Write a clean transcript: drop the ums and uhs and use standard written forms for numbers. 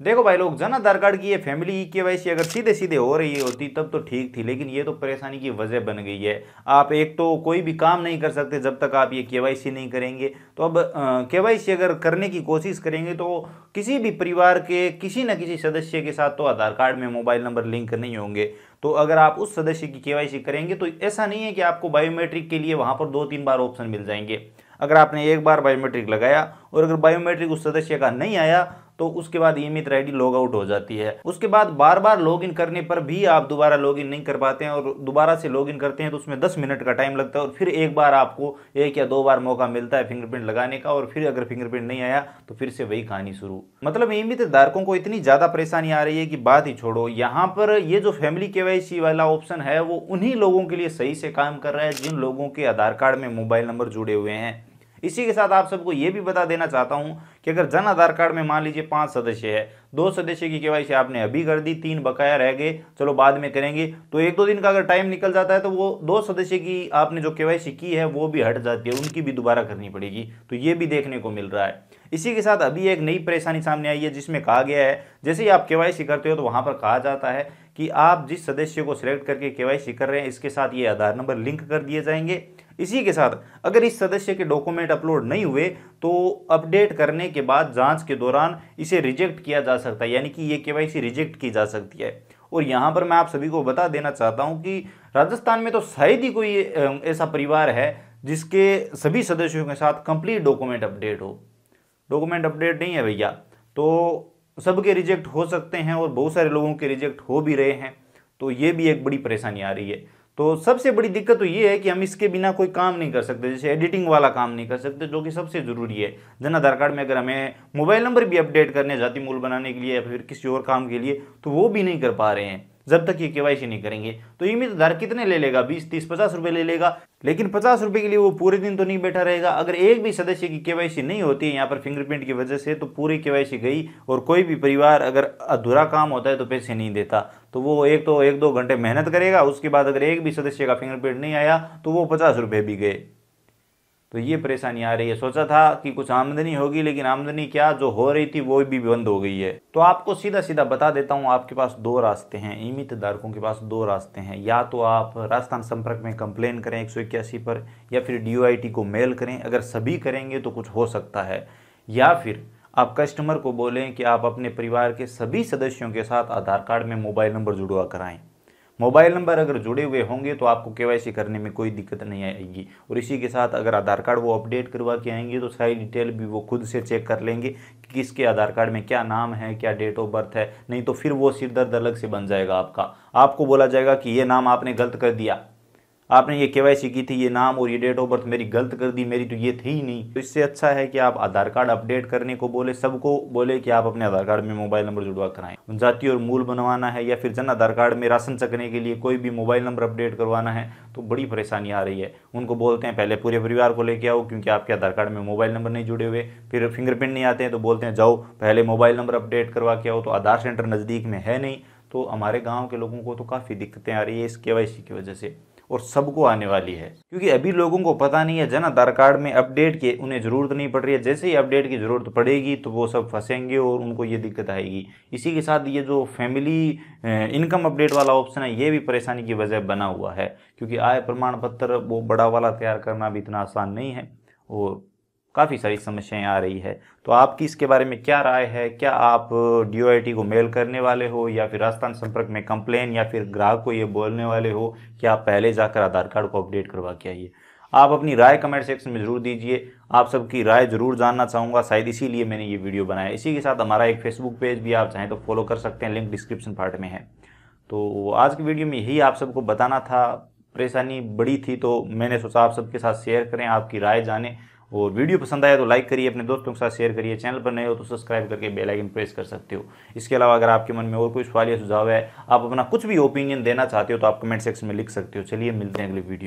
देखो भाई लोग, जन आधार कार्ड की ये फैमिली केवाईसी अगर सीधे सीधे हो रही होती तब तो ठीक थी, लेकिन ये तो परेशानी की वजह बन गई है। आप एक तो कोई भी काम नहीं कर सकते जब तक आप ये केवाईसी नहीं करेंगे। तो अब केवाईसी अगर करने की कोशिश करेंगे तो किसी भी परिवार के किसी न किसी सदस्य के साथ तो आधार कार्ड में मोबाइल नंबर लिंक नहीं होंगे। तो अगर आप उस सदस्य की केवाईसी करेंगे तो ऐसा नहीं है कि आपको बायोमेट्रिक के लिए वहां पर 2-3 बार ऑप्शन मिल जाएंगे। अगर आपने एक बार बायोमेट्रिक लगाया और अगर बायोमेट्रिक उस सदस्य का नहीं आया तो उसके बाद ई मित्र आईडी लॉग आउट हो जाती है। उसके बाद बार बार लॉगिन करने पर भी आप दोबारा लॉगिन नहीं कर पाते हैं, और दोबारा से लॉगिन करते हैं तो उसमें 10 मिनट का टाइम लगता है, और फिर एक बार आपको 1 या 2 बार मौका मिलता है फिंगरप्रिंट लगाने का, और फिर अगर फिंगरप्रिंट नहीं आया तो फिर से वही कहानी शुरू। मतलब ई मित्र धारकों को इतनी ज्यादा परेशानी आ रही है कि बात ही छोड़ो। यहाँ पर ये जो फैमिली केवाईसी वाला ऑप्शन है वो उन्हीं लोगों के लिए सही से काम कर रहा है जिन लोगों के आधार कार्ड में मोबाइल नंबर जुड़े हुए हैं। इसी के साथ आप सबको ये भी बता देना चाहता हूं कि अगर जन आधार कार्ड में मान लीजिए 5 सदस्य है, 2 सदस्य की केवाईसी आपने अभी कर दी, 3 बकाया रह गए, चलो बाद में करेंगे, तो 1-2 दिन का अगर टाइम निकल जाता है तो वो 2 सदस्य की आपने जो केवाईसी की है वो भी हट जाती है, उनकी भी दोबारा करनी पड़ेगी। तो ये भी देखने को मिल रहा है। इसी के साथ अभी एक नई परेशानी सामने आई है जिसमें कहा गया है जैसे ही आप केवाईसी करते हो तो वहां पर कहा जाता है कि आप जिस सदस्य को सिलेक्ट करके केवाईसी कर रहे हैं इसके साथ ये आधार नंबर लिंक कर दिए जाएंगे। इसी के साथ अगर इस सदस्य के डॉक्यूमेंट अपलोड नहीं हुए तो अपडेट करने के बाद जांच के दौरान इसे रिजेक्ट किया जा सकता है, यानी कि ये केवाईसी रिजेक्ट की जा सकती है। और यहां पर मैं आप सभी को बता देना चाहता हूं कि राजस्थान में तो शायद ही कोई ऐसा परिवार है जिसके सभी सदस्यों के साथ कंप्लीट डॉक्यूमेंट अपडेट हो। डॉक्यूमेंट अपडेट नहीं है भैया तो सबके रिजेक्ट हो सकते हैं, और बहुत सारे लोगों के रिजेक्ट हो भी रहे हैं। तो ये भी एक बड़ी परेशानी आ रही है। तो सबसे बड़ी दिक्कत तो ये है कि हम इसके बिना कोई काम नहीं कर सकते, जैसे एडिटिंग वाला काम नहीं कर सकते जो कि सबसे जरूरी है। जन आधार कार्ड में अगर हमें मोबाइल नंबर भी अपडेट करने जाति मूल बनाने के लिए या फिर किसी और काम के लिए तो वो भी नहीं कर पा रहे हैं जब तक ये केवाईसी नहीं करेंगे। तो ई मित्र धारक कितने ले लेगा? 20, 30, 50 रुपए ले लेगा, लेकिन 50 रुपए के लिए वो पूरे दिन तो नहीं बैठा रहेगा। अगर एक भी सदस्य की केवाईसी नहीं होती है यहाँ पर फिंगरप्रिंट की वजह से तो पूरी केवाईसी गई, और कोई भी परिवार अगर अधूरा काम होता है तो पैसे नहीं देता। तो वो एक तो 1-2 घंटे मेहनत करेगा, उसके बाद अगर एक भी सदस्य का फिंगरप्रिंट नहीं आया तो वो 50 रुपए भी गए। तो ये परेशानी आ रही है। सोचा था कि कुछ आमदनी होगी, लेकिन आमदनी क्या, जो हो रही थी वो भी बंद हो गई है। तो आपको सीधा सीधा बता देता हूँ, आपके पास 2 रास्ते हैं। ई मित्र धारकों के पास 2 रास्ते हैं। या तो आप राजस्थान संपर्क में कंप्लेन करें 181 पर, या फिर DOIT को मेल करें। अगर सभी करेंगे तो कुछ हो सकता है। या फिर आप कस्टमर को बोलें कि आप अपने परिवार के सभी सदस्यों के साथ आधार कार्ड में मोबाइल नंबर जुड़वा कराएं। मोबाइल नंबर अगर जुड़े हुए होंगे तो आपको केवाईसी करने में कोई दिक्कत नहीं आएगी। और इसी के साथ अगर आधार कार्ड वो अपडेट करवा के आएंगे तो सारी डिटेल भी वो खुद से चेक कर लेंगे कि किसके आधार कार्ड में क्या नाम है, क्या डेट ऑफ बर्थ है। नहीं तो फिर वो सिर दर्द अलग से बन जाएगा आपका। आपको बोला जाएगा कि ये नाम आपने गलत कर दिया, आपने ये केवाईसी की थी, ये नाम और ये डेट ऑफ बर्थ मेरी गलत कर दी, मेरी तो ये थी ही नहीं। तो इससे अच्छा है कि आप आधार कार्ड अपडेट करने को बोले, सबको बोले कि आप अपने आधार कार्ड में मोबाइल नंबर जुड़वा कराएं। जाति और मूल बनवाना है या फिर जन आधार कार्ड में राशन चकने के लिए कोई भी मोबाइल नंबर अपडेट करवाना है तो बड़ी परेशानी आ रही है। उनको बोलते हैं पहले पूरे परिवार को लेके आओ क्योंकि आपके आधार कार्ड में मोबाइल नंबर नहीं जुड़े हुए। फिर फिंगरप्रिंट नहीं आते हैं तो बोलते हैं जाओ पहले मोबाइल नंबर अपडेट करवा के आओ। तो आधार सेंटर नज़दीक में है नहीं। तो हमारे गाँव के लोगों को तो काफ़ी दिक्कतें आ रही है इस केवाईसी की वजह से, और सबको आने वाली है। क्योंकि अभी लोगों को पता नहीं है जन आधार कार्ड में अपडेट की उन्हें ज़रूरत नहीं पड़ रही है। जैसे ही अपडेट की ज़रूरत पड़ेगी तो वो सब फंसेंगे और उनको ये दिक्कत आएगी। इसी के साथ ये जो फैमिली इनकम अपडेट वाला ऑप्शन है ये भी परेशानी की वजह बना हुआ है, क्योंकि आय प्रमाण पत्र वो बड़ा वाला तैयार करना भी इतना आसान नहीं है और काफ़ी सारी समस्याएं आ रही है। तो आपकी इसके बारे में क्या राय है? क्या आप DOIT को मेल करने वाले हो या फिर राजस्थान संपर्क में कंप्लेन या फिर ग्राहक को ये बोलने वाले हो कि आप पहले जाकर आधार कार्ड को अपडेट करवा के आइए? आप अपनी राय कमेंट सेक्शन में जरूर दीजिए। आप सबकी राय जरूर जानना चाहूँगा, शायद इसीलिए मैंने ये वीडियो बनाया। इसी के साथ हमारा एक फेसबुक पेज भी आप चाहें तो फॉलो कर सकते हैं, लिंक डिस्क्रिप्शन पार्ट में है। तो आज की वीडियो में यही आप सबको बताना था। परेशानी बड़ी थी तो मैंने सोचा आप सबके साथ शेयर करें, आपकी राय जानें। और वीडियो पसंद आया तो लाइक करिए, अपने दोस्तों के साथ शेयर करिए। चैनल पर नए हो तो सब्सक्राइब करके बेल आइकन प्रेस कर सकते हो। इसके अलावा अगर आपके मन में और कोई सवाल या सुझाव है, आप अपना कुछ भी ओपिनियन देना चाहते हो तो आप कमेंट सेक्शन में लिख सकते हो। चलिए मिलते हैं अगली वीडियो।